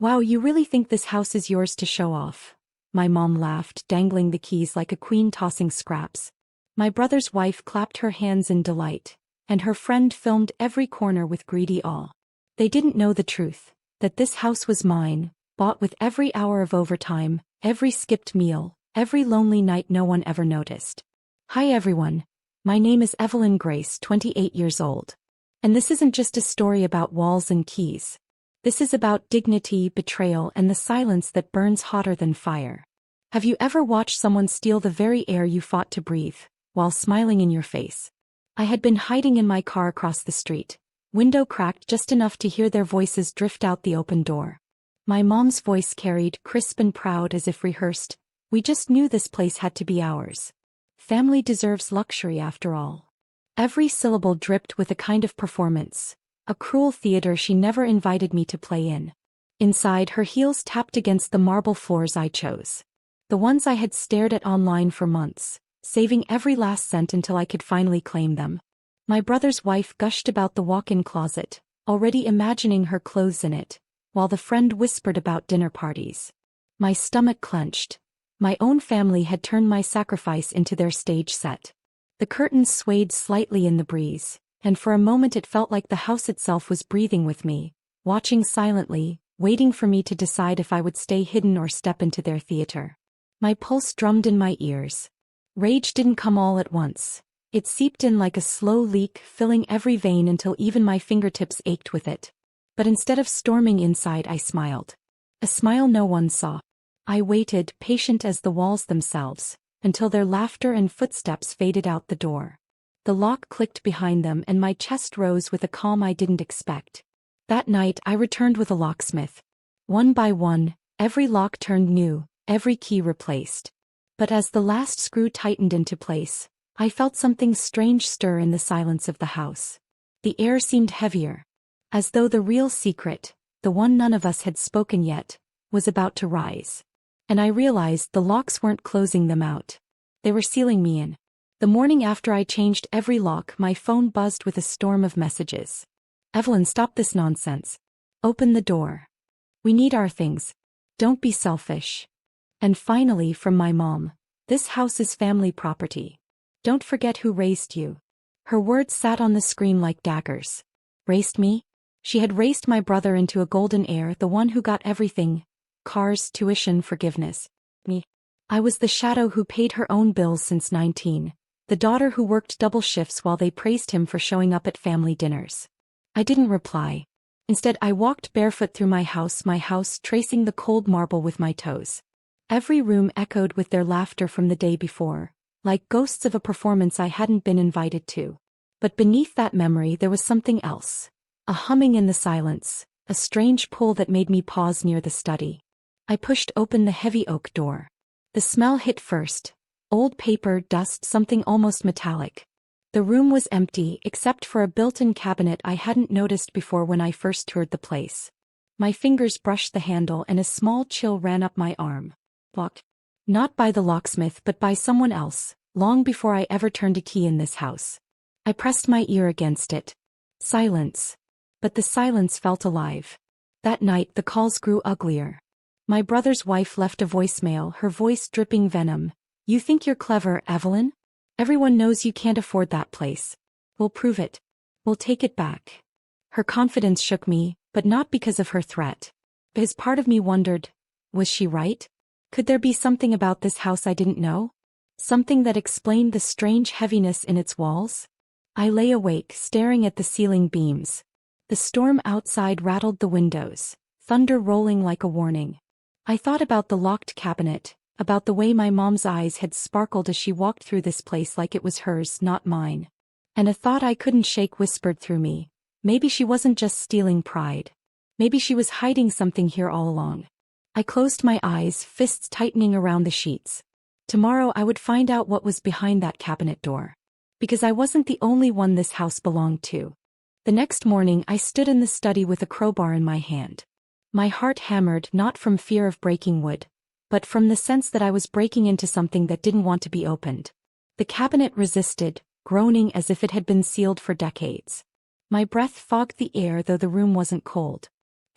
Wow, you really think this house is yours to show off? My mom laughed, dangling the keys like a queen tossing scraps. My brother's wife clapped her hands in delight, and her friend filmed every corner with greedy awe. They didn't know the truth, that this house was mine, bought with every hour of overtime, every skipped meal, every lonely night no one ever noticed. Hi everyone. My name is Evelyn Grace, 28 years old. And this isn't just a story about walls and keys. This is about dignity, betrayal, and the silence that burns hotter than fire. Have you ever watched someone steal the very air you fought to breathe, while smiling in your face? I had been hiding in my car across the street, window cracked just enough to hear their voices drift out the open door. My mom's voice carried, crisp and proud as if rehearsed, "We just knew this place had to be ours. Family deserves luxury after all." Every syllable dripped with a kind of performance, a cruel theater she never invited me to play in. Inside, her heels tapped against the marble floors I chose. The ones I had stared at online for months, saving every last cent until I could finally claim them. My brother's wife gushed about the walk-in closet, already imagining her clothes in it, while the friend whispered about dinner parties. My stomach clenched. My own family had turned my sacrifice into their stage set. The curtains swayed slightly in the breeze, and for a moment it felt like the house itself was breathing with me, watching silently, waiting for me to decide if I would stay hidden or step into their theater. My pulse drummed in my ears. Rage didn't come all at once. It seeped in like a slow leak, filling every vein until even my fingertips ached with it. But instead of storming inside, I smiled. A smile no one saw. I waited, patient as the walls themselves, until their laughter and footsteps faded out the door. The lock clicked behind them and my chest rose with a calm I didn't expect. That night I returned with a locksmith. One by one, every lock turned new, every key replaced. But as the last screw tightened into place, I felt something strange stir in the silence of the house. The air seemed heavier, as though the real secret, the one none of us had spoken yet, was about to rise. And I realized the locks weren't closing them out. They were sealing me in. The morning after I changed every lock, my phone buzzed with a storm of messages. "Evelyn, stop this nonsense. Open the door. We need our things. Don't be selfish." And finally from my mom, "This house is family property. Don't forget who raised you." Her words sat on the screen like daggers. Raised me? She had raised my brother into a golden heir, the one who got everything. Cars, tuition, forgiveness. Me. I was the shadow who paid her own bills since 19, the daughter who worked double shifts while they praised him for showing up at family dinners. I didn't reply. Instead, I walked barefoot through my house, tracing the cold marble with my toes. Every room echoed with their laughter from the day before, like ghosts of a performance I hadn't been invited to. But beneath that memory there was something else. A humming in the silence, a strange pull that made me pause near the study. I pushed open the heavy oak door. The smell hit first. Old paper, dust, something almost metallic. The room was empty, except for a built-in cabinet I hadn't noticed before when I first toured the place. My fingers brushed the handle and a small chill ran up my arm. Locked. Not by the locksmith but by someone else, long before I ever turned a key in this house. I pressed my ear against it. Silence. But the silence felt alive. That night the calls grew uglier. My brother's wife left a voicemail, her voice dripping venom. "You think you're clever, Evelyn? Everyone knows you can't afford that place. We'll prove it. We'll take it back." Her confidence shook me, but not because of her threat. Because part of me wondered, was she right? Could there be something about this house I didn't know? Something that explained the strange heaviness in its walls? I lay awake, staring at the ceiling beams. The storm outside rattled the windows, thunder rolling like a warning. I thought about the locked cabinet, about the way my mom's eyes had sparkled as she walked through this place like it was hers, not mine. And a thought I couldn't shake whispered through me. Maybe she wasn't just stealing pride. Maybe she was hiding something here all along. I closed my eyes, fists tightening around the sheets. Tomorrow I would find out what was behind that cabinet door. Because I wasn't the only one this house belonged to. The next morning I stood in the study with a crowbar in my hand. My heart hammered, not from fear of breaking wood, but from the sense that I was breaking into something that didn't want to be opened. The cabinet resisted, groaning as if it had been sealed for decades. My breath fogged the air though the room wasn't cold.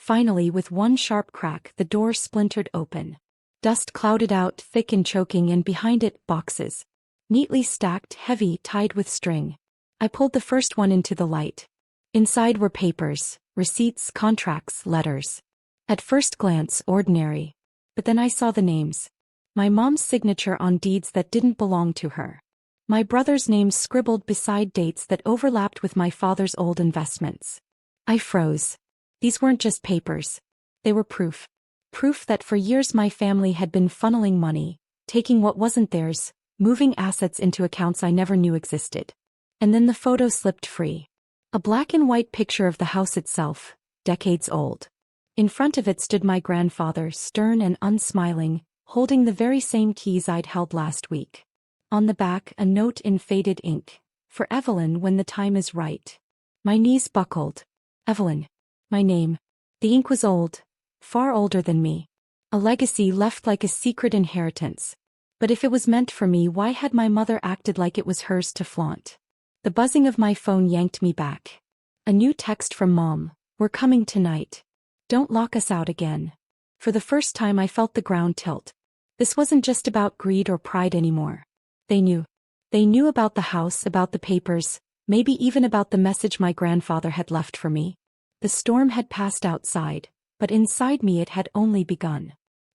Finally, with one sharp crack, the door splintered open. Dust clouded out, thick and choking, and behind it, boxes. Neatly stacked, heavy, tied with string. I pulled the first one into the light. Inside were papers, receipts, contracts, letters. At first glance, ordinary. But then I saw the names. My mom's signature on deeds that didn't belong to her. My brother's names scribbled beside dates that overlapped with my father's old investments. I froze. These weren't just papers. They were proof. Proof that for years my family had been funneling money, taking what wasn't theirs, moving assets into accounts I never knew existed. And then the photo slipped free. A black and white picture of the house itself, decades old. In front of it stood my grandfather, stern and unsmiling, holding the very same keys I'd held last week. On the back, a note in faded ink. For Evelyn, when the time is right. My knees buckled. Evelyn. My name. The ink was old. Far older than me. A legacy left like a secret inheritance. But if it was meant for me, why had my mother acted like it was hers to flaunt? The buzzing of my phone yanked me back. A new text from Mom. We're coming tonight. Don't lock us out again. For the first time I felt the ground tilt. This wasn't just about greed or pride anymore. They knew. They knew about the house, about the papers, maybe even about the message my grandfather had left for me. The storm had passed outside, but inside me it had only begun.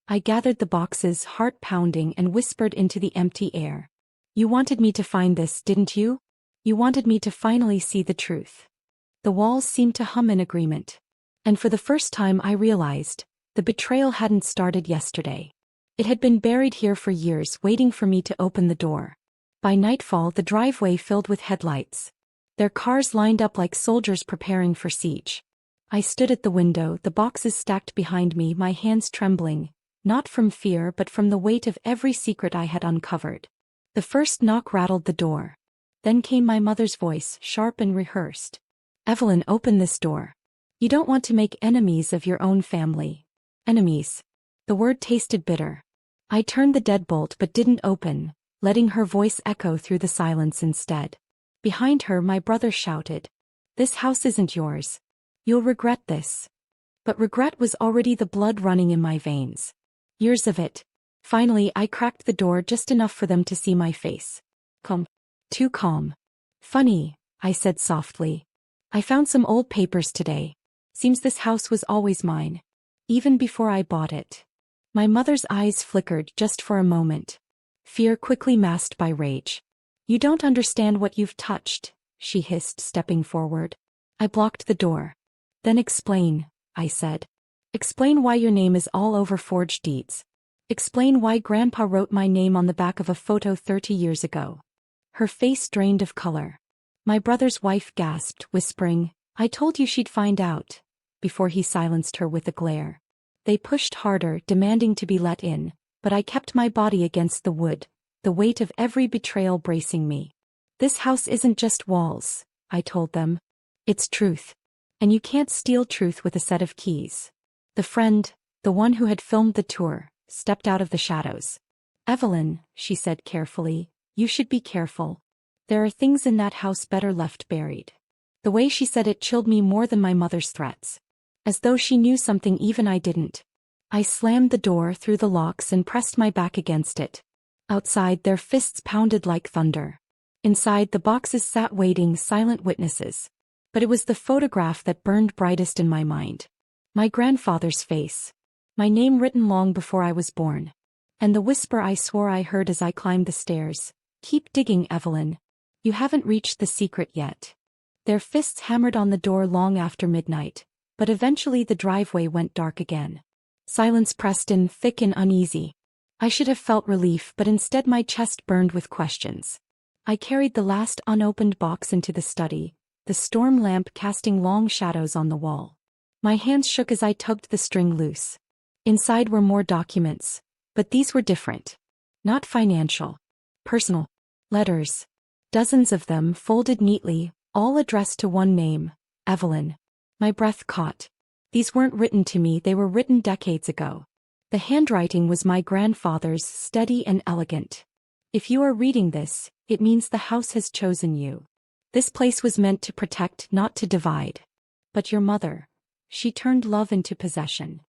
I gathered the boxes, heart pounding, and whispered into the empty air. You wanted me to find this, didn't you? You wanted me to finally see the truth. The walls seemed to hum in agreement. And for the first time I realized, the betrayal hadn't started yesterday. It had been buried here for years, waiting for me to open the door. By nightfall, the driveway filled with headlights. Their cars lined up like soldiers preparing for siege. I stood at the window, the boxes stacked behind me, my hands trembling, not from fear but from the weight of every secret I had uncovered. The first knock rattled the door. Then came my mother's voice, sharp and rehearsed. Evelyn, open this door. You don't want to make enemies of your own family. Enemies. The word tasted bitter. I turned the deadbolt but didn't open, letting her voice echo through the silence instead. Behind her, my brother shouted. This house isn't yours. You'll regret this. But regret was already the blood running in my veins. Years of it. Finally, I cracked the door just enough for them to see my face. Calm. Too calm. Funny, I said softly. I found some old papers today. Seems this house was always mine. Even before I bought it. My mother's eyes flickered just for a moment. Fear quickly masked by rage. You don't understand what you've touched, she hissed, stepping forward. I blocked the door. Then explain, I said. Explain why your name is all over forged deeds. Explain why Grandpa wrote my name on the back of a photo 30 years ago. Her face drained of color. My brother's wife gasped, whispering, I told you she'd find out, before he silenced her with a glare. They pushed harder, demanding to be let in, but I kept my body against the wood, the weight of every betrayal bracing me. This house isn't just walls, I told them. It's truth. And you can't steal truth with a set of keys. The friend, the one who had filmed the tour, stepped out of the shadows. Evelyn, she said carefully, you should be careful. There are things in that house better left buried. The way she said it chilled me more than my mother's threats. As though she knew something even I didn't. I slammed the door through the locks and pressed my back against it. Outside, their fists pounded like thunder. Inside, the boxes sat waiting, silent witnesses. But it was the photograph that burned brightest in my mind. My grandfather's face. My name written long before I was born. And the whisper I swore I heard as I climbed the stairs. Keep digging, Evelyn. You haven't reached the secret yet. Their fists hammered on the door long after midnight. But eventually the driveway went dark again. Silence pressed in, thick and uneasy. I should have felt relief, but instead my chest burned with questions. I carried the last unopened box into the study, the storm lamp casting long shadows on the wall. My hands shook as I tugged the string loose. Inside were more documents, but these were different. Not financial. Personal. Letters. Dozens of them, folded neatly, all addressed to one name, Evelyn. My breath caught. These weren't written to me, they were written decades ago. The handwriting was my grandfather's, steady and elegant. If you are reading this, it means the house has chosen you. This place was meant to protect, not to divide. But your mother. She turned love into possession.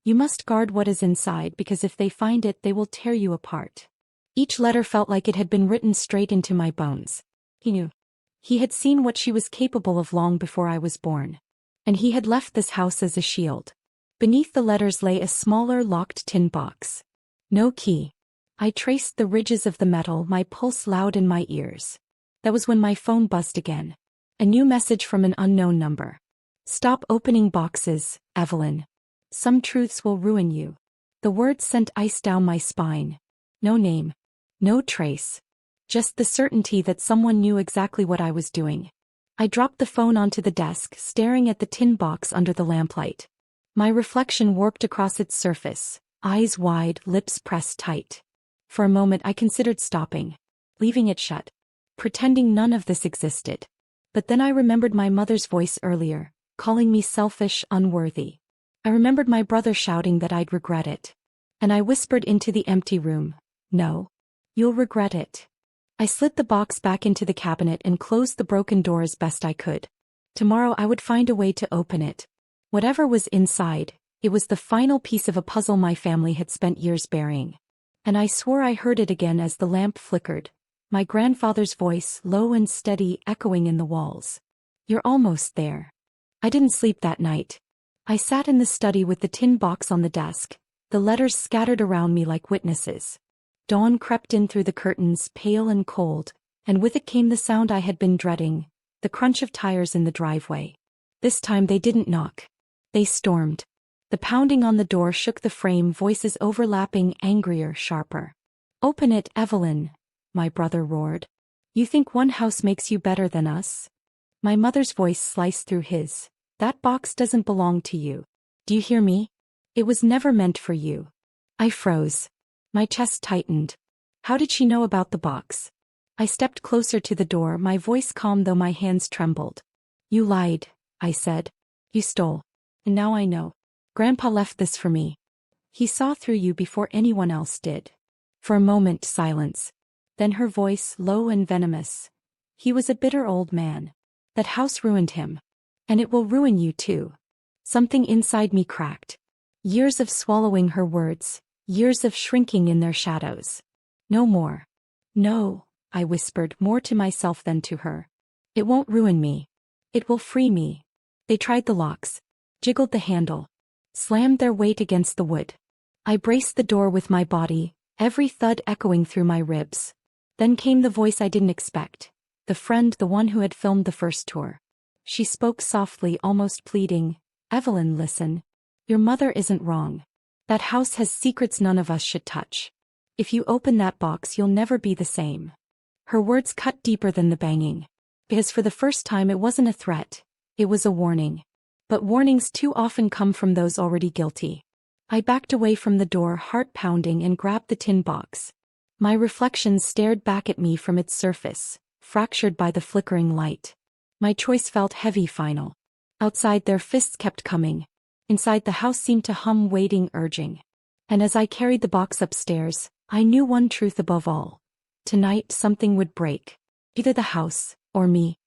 You must guard what is inside because if they find it they will tear you apart. Each letter felt like it had been written straight into my bones. He knew. He had seen what she was capable of long before I was born. And he had left this house as a shield. Beneath the letters lay a smaller locked tin box. No key. I traced the ridges of the metal, my pulse loud in my ears. That was when my phone buzzed again. A new message from an unknown number. Stop opening boxes, Evelyn. Some truths will ruin you. The words sent ice down my spine. No name. No trace. Just the certainty that someone knew exactly what I was doing. I dropped the phone onto the desk, staring at the tin box under the lamplight. My reflection warped across its surface, eyes wide, lips pressed tight. For a moment I considered stopping, leaving it shut, pretending none of this existed. But then I remembered my mother's voice earlier, calling me selfish, unworthy. I remembered my brother shouting that I'd regret it. And I whispered into the empty room, no. You'll regret it. I slid the box back into the cabinet and closed the broken door as best I could. Tomorrow I would find a way to open it. Whatever was inside, it was the final piece of a puzzle my family had spent years burying. And I swore I heard it again as the lamp flickered, my grandfather's voice low and steady echoing in the walls. You're almost there. I didn't sleep that night. I sat in the study with the tin box on the desk, the letters scattered around me like witnesses. Dawn crept in through the curtains, pale and cold, and with it came the sound I had been dreading, the crunch of tires in the driveway. This time they didn't knock. They stormed. The pounding on the door shook the frame, voices overlapping, angrier, sharper. Open it, Evelyn, my brother roared. You think one house makes you better than us? My mother's voice sliced through his. That box doesn't belong to you. Do you hear me? It was never meant for you. I froze. My chest tightened. How did she know about the box? I stepped closer to the door, my voice calm though my hands trembled. You lied, I said. You stole. And now I know. Grandpa left this for me. He saw through you before anyone else did. For a moment, silence. Then her voice, low and venomous. He was a bitter old man. That house ruined him. And it will ruin you too. Something inside me cracked. Years of swallowing her words, years of shrinking in their shadows. No more. No, I whispered, more to myself than to her. It won't ruin me. It will free me. They tried the locks, jiggled the handle, slammed their weight against the wood. I braced the door with my body, every thud echoing through my ribs. Then came the voice I didn't expect, the friend, the one who had filmed the first tour. She spoke softly, almost pleading. Evelyn, listen. Your mother isn't wrong. That house has secrets none of us should touch. If you open that box you'll never be the same. Her words cut deeper than the banging. Because for the first time it wasn't a threat, it was a warning. But warnings too often come from those already guilty. I backed away from the door, heart pounding, and grabbed the tin box. My reflection stared back at me from its surface, fractured by the flickering light. My choice felt heavy, final. Outside their fists kept coming. Inside the house seemed to hum, waiting, urging. And as I carried the box upstairs, I knew one truth above all. Tonight something would break. Either the house, or me.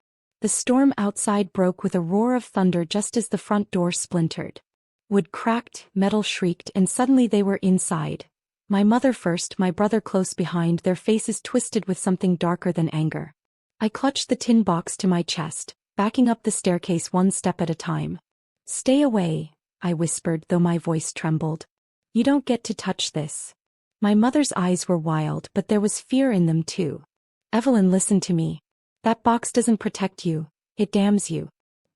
The storm outside broke with a roar of thunder just as the front door splintered. Wood cracked, metal shrieked, and suddenly they were inside. My mother first, my brother close behind, their faces twisted with something darker than anger. I clutched the tin box to my chest, backing up the staircase one step at a time. Stay away, I whispered, though my voice trembled. You don't get to touch this. My mother's eyes were wild, but there was fear in them too. Evelyn, listen to me. That box doesn't protect you, it damns you.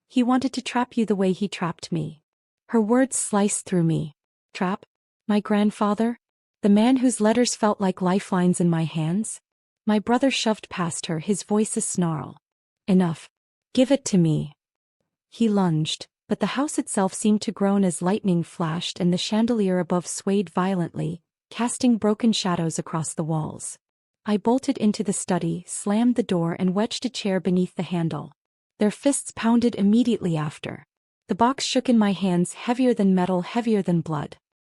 He wanted to trap you the way he trapped me. Her words sliced through me. Trap? My grandfather? The man whose letters felt like lifelines in my hands? My brother shoved past her, his voice a snarl. Enough. Give it to me. He lunged, but the house itself seemed to groan as lightning flashed and the chandelier above swayed violently, casting broken shadows across the walls. I bolted into the study, slammed the door, and wedged a chair beneath the handle. Their fists pounded immediately after. The box shook in my hands, heavier than metal, heavier than blood.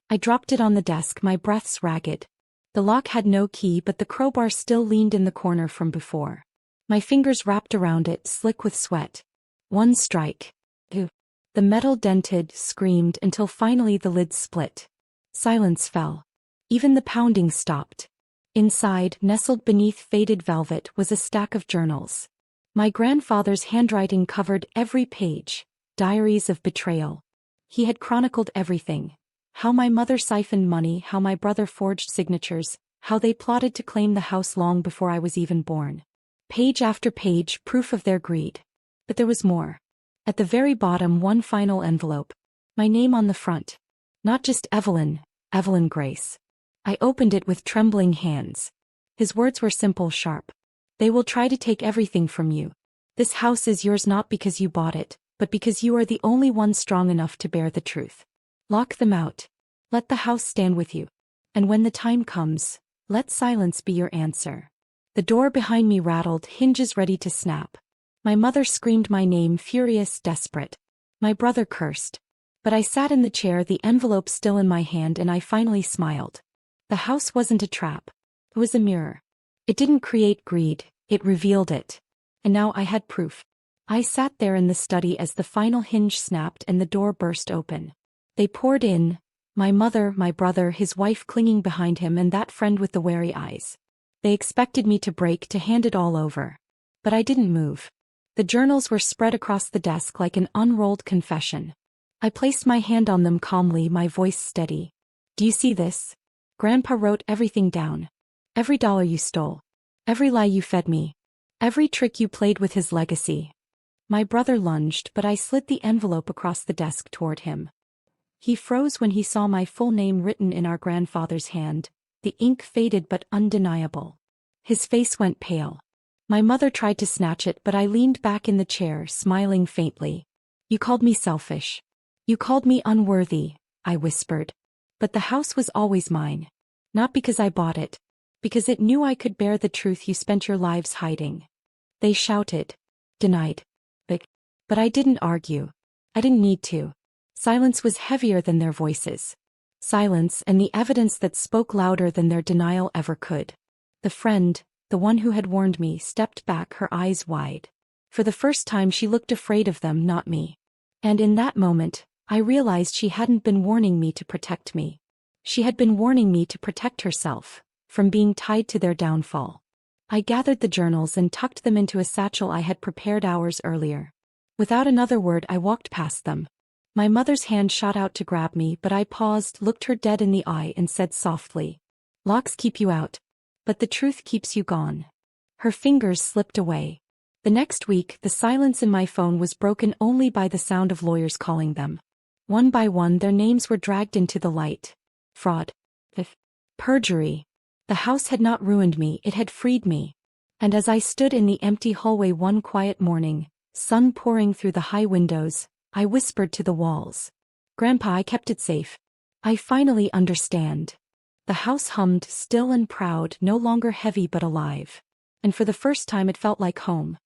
I dropped it on the desk, my breaths ragged. The lock had no key, but the crowbar still leaned in the corner from before. My fingers wrapped around it, slick with sweat. One strike. Two. The metal dented, screamed until finally the lid split. Silence fell. Even the pounding stopped. Inside, nestled beneath faded velvet, was a stack of journals. My grandfather's handwriting covered every page. Diaries of betrayal. He had chronicled everything. How my mother siphoned money, how my brother forged signatures, how they plotted to claim the house long before I was even born. Page after page, proof of their greed. But there was more. At the very bottom, one final envelope. My name on the front. Not just Evelyn, Evelyn Grace. I opened it with trembling hands. His words were simple, sharp. They will try to take everything from you. This house is yours not because you bought it, but because you are the only one strong enough to bear the truth. Lock them out. Let the house stand with you. And when the time comes, let silence be your answer. The door behind me rattled, hinges ready to snap. My mother screamed my name, furious, desperate. My brother cursed. But I sat in the chair, the envelope still in my hand, and I finally smiled. The house wasn't a trap. It was a mirror. It didn't create greed, it revealed it. And now I had proof. I sat there in the study as the final hinge snapped and the door burst open. They poured in. My mother, my brother, his wife clinging behind him, and that friend with the wary eyes. They expected me to break, to hand it all over. But I didn't move. The journals were spread across the desk like an unrolled confession. I placed my hand on them calmly, my voice steady. Do you see this? Grandpa wrote everything down. Every dollar you stole. Every lie you fed me. Every trick you played with his legacy. My brother lunged, but I slid the envelope across the desk toward him. He froze when he saw my full name written in our grandfather's hand, the ink faded but undeniable. His face went pale. My mother tried to snatch it, but I leaned back in the chair, smiling faintly. You called me selfish. You called me unworthy, I whispered. But the house was always mine. Not because I bought it. Because it knew I could bear the truth you spent your lives hiding. They shouted. Denied. But I didn't argue. I didn't need to. Silence was heavier than their voices. Silence and the evidence that spoke louder than their denial ever could. The friend, the one who had warned me, stepped back, her eyes wide. For the first time she looked afraid of them, not me. And in that moment, I realized she hadn't been warning me to protect me. She had been warning me to protect herself, from being tied to their downfall. I gathered the journals and tucked them into a satchel I had prepared hours earlier. Without another word I walked past them. My mother's hand shot out to grab me, but I paused, looked her dead in the eye and said softly, "Locks keep you out. But the truth keeps you gone." Her fingers slipped away. The next week, the silence in my phone was broken only by the sound of lawyers calling them. One by one their names were dragged into the light. Fraud. Perjury. The house had not ruined me, it had freed me. And as I stood in the empty hallway one quiet morning, sun pouring through the high windows, I whispered to the walls. Grandpa, I kept it safe. I finally understand. The house hummed, still and proud, no longer heavy but alive. And for the first time it felt like home.